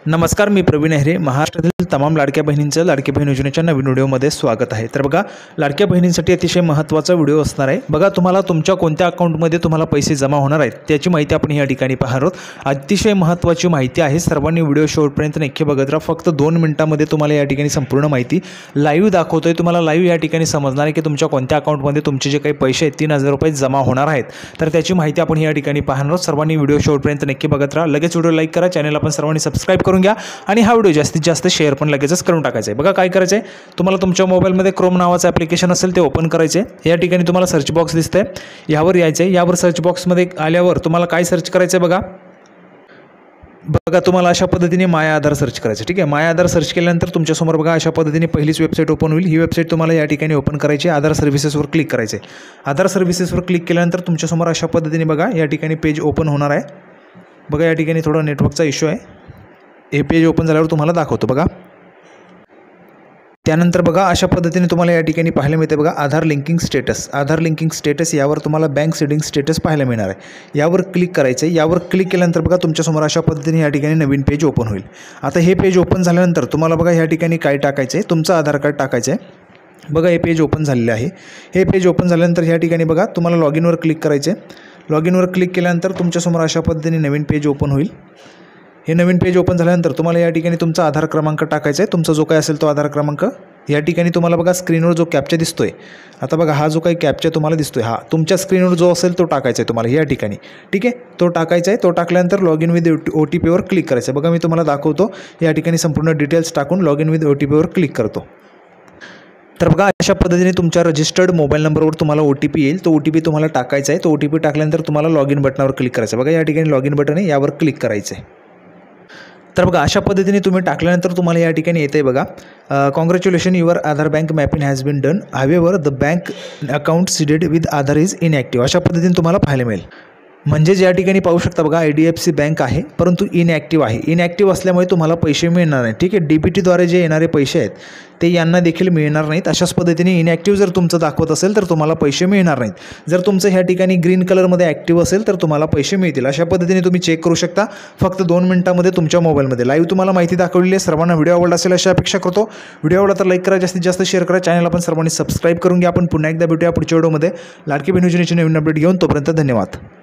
नमस्कार, मी प्रवीण अहिरे. महाराष्ट्रातील तमाम लाडक्या बहिणींचं लाडकी बहीण योजनेच्या नवीन व्हिडिओमध्ये स्वागत आहे. तर बघा, लाडक्या बहिणींसाठी अतिशय महत्त्वाचा व्हिडिओ असणार आहे. बघा, तुम्हाला तुमच्या कोणत्या अकाउंटमध्ये तुम्हाला पैसे जमा होणार आहेत त्याची माहिती आपण या ठिकाणी पाहणार आहोत. अतिशय महत्त्वाची माहिती आहे. सर्वांनी व्हिडिओ शेवटपर्यंत नक्की बघत राहा. फक्त 2 मिनिटांमध्ये तुम्हाला या ठिकाणी संपूर्ण माहिती लाईव्ह दाखवतोय. तुम्हाला लाईव्ह या ठिकाणी समजणार आहे की तुमच्या कोणत्या अकाउंटमध्ये तुमचे जे काही पैसे आहेत 3000 रुपये जमा होणार आहेत. तर त्याची माहिती आपण या ठिकाणी पाहणार आहोत. सर्वांनी व्हिडिओ शेवटपर्यंत नक्की बघत राहा. लगेच व्हिडिओ लाईक करा, चॅनल आपण सर्वांनी सबस्क्राईब करून घ्या आणि हा व्हिडिओ जास्तीत जास्त शेअर पण लगेचच करून टाकायचा आहे. बघा, काय करायचं आहे, तुम्हाला तुमच्या मोबाईलमध्ये क्रोम नावाचं ॲप्लिकेशन असेल ते ओपन करायचे आहे. या ठिकाणी तुम्हाला सर्च बॉक्स दिसतंय, यावर यायचं आहे. यावर सर्च बॉक्समध्ये आल्यावर तुम्हाला काय सर्च करायचं आहे बघा, तुम्हाला अशा पद्धतीने माय आधार सर्च करायचं. ठीक आहे, माय आधार सर्च केल्यानंतर तुमच्यासमोर बघा अशा पद्धतीने पहिलीच वेबसाईट ओपन होईल. ही वेबसाईट तुम्हाला या ठिकाणी ओपन करायची. आधार सर्व्हिसेसवर क्लिक करायचे. आधार सर्व्हिसेसवर क्लिक केल्यानंतर तुमच्यासमोर अशा पद्धतीने बघा या ठिकाणी पेज ओपन होणार आहे. बघा, या ठिकाणी थोडा नेटवर्कचा इश्यू आहे. हे पेज ओपन झाल्यावर तुम्हाला दाखवतो. बघा, त्यानंतर बघा अशा पद्धतीने तुम्हाला या ठिकाणी पाहायला मिळते. बघा, आधार लिंकिंग स्टेटस. आधार लिंकिंग स्टेटस यावर तुम्हाला बँक सीडिंग स्टेटस पाहायला मिळणार आहे. यावर क्लिक करायचं आहे. यावर क्लिक केल्यानंतर बघा तुमच्यासमोर अशा पद्धतीने या ठिकाणी नवीन पेज ओपन होईल. आता हे पेज ओपन झाल्यानंतर तुम्हाला बघा या ठिकाणी काय टाकायचं आहे, तुमचं आधार कार्ड टाकायचं आहे. बघा, हे पेज ओपन झालेलं आहे. हे पेज ओपन झाल्यानंतर या ठिकाणी बघा तुम्हाला लॉग इनवर क्लिक करायचं आहे. लॉग इनवर क्लिक केल्यानंतर तुमच्यासमोर अशा पद्धतीने नवीन पेज ओपन होईल. हे नवीन पेज ओपन झाल्यानंतर तुम्हाला या ठिकाणी तुमचा आधार क्रमांक टाकायचा आहे. तुमचा जो काय असेल तो आधार क्रमांक या ठिकाणी तुम्हाला बघा स्क्रीनवर जो कॅप्चा दिसतोय. आता बघा, हा जो काही कॅप्चा तुम्हाला दिसतोय हा तुमच्या स्क्रीनवर जो असेल तो टाकायचा आहे तुम्हाला या ठिकाणी. ठीक आहे, तो टाकायचा आहे. तो टाकल्यानंतर लॉग इन विथ OTPवर क्लिक करायचं आहे. बघा, मी तुम्हाला दाखवतो. या ठिकाणी संपूर्ण डिटेल्स टाकून लॉग इन विथ OTPवर क्लिक करतो. तर बघा, अशा पद्धतीने तुमच्या रजिस्टर्ड मोबाईल नंबरवर तुम्हाला OTP येईल. तो OTP तुम्हाला टाकायचा आहे. तो OTP टाकल्यानंतर तुम्हाला लॉग इन बटनावर क्लिक करायचं आहे. बघा, या ठिकाणी लॉग इन बटन आहे, यावर क्लिक करायचं आहे. तर बघा, अशा पद्धतीने तुम्ही टाकल्यानंतर तुम्हाला या ठिकाणी येते बघा, congratulation, your Aadhaar bank mapping has been done. However the bank account seeded with Aadhaar is inactive. अशा पद्धतीने तुम्हाला पाहायला मिळेल. म्हणजे या ठिकाणी पाहू शकता बघा, IDFC बँक आहे परंतु इनॲक्टिव्ह आहे. इनॲक्टिव्ह असल्यामुळे तुम्हाला पैसे मिळणार नाहीत. ठीक आहे, DBTद्वारे जे येणारे पैसे आहेत ते यांना देखील मिळणार नाहीत. अशाच पद्धतीने इनॲक्टिव्ह जर तुमचं दाखवत असेल तर तुम्हाला पैसे मिळणार नाहीत. जर तुमचं ह्या ठिकाणी ग्रीन कलरमध्ये ॲक्टिव्ह असेल तर तुम्हाला पैसे मिळतील. अशा पद्धतीने तुम्ही चेक करू शकता फक्त 2 मिनिटांमध्ये तुमच्या मोबाईलमध्ये. लाईव्ह तुम्हाला माहिती दाखवलेली आहे. सर्वांना व्हिडिओ आवडला असेल अशी अपेक्षा करतो. व्हिडिओ आवडला तर लाईक करा, जास्तीत जास्त शेअर करा. चॅनल आपण सर्वांनी सबस्क्राईब करून घ्या. आपण पुन्हा एकदा भेटूया पुढच्या व्हिडिओमध्ये लाडकी बहीण योजनेची नवीन अपडेट घेऊन. तोपर्यंत धन्यवाद.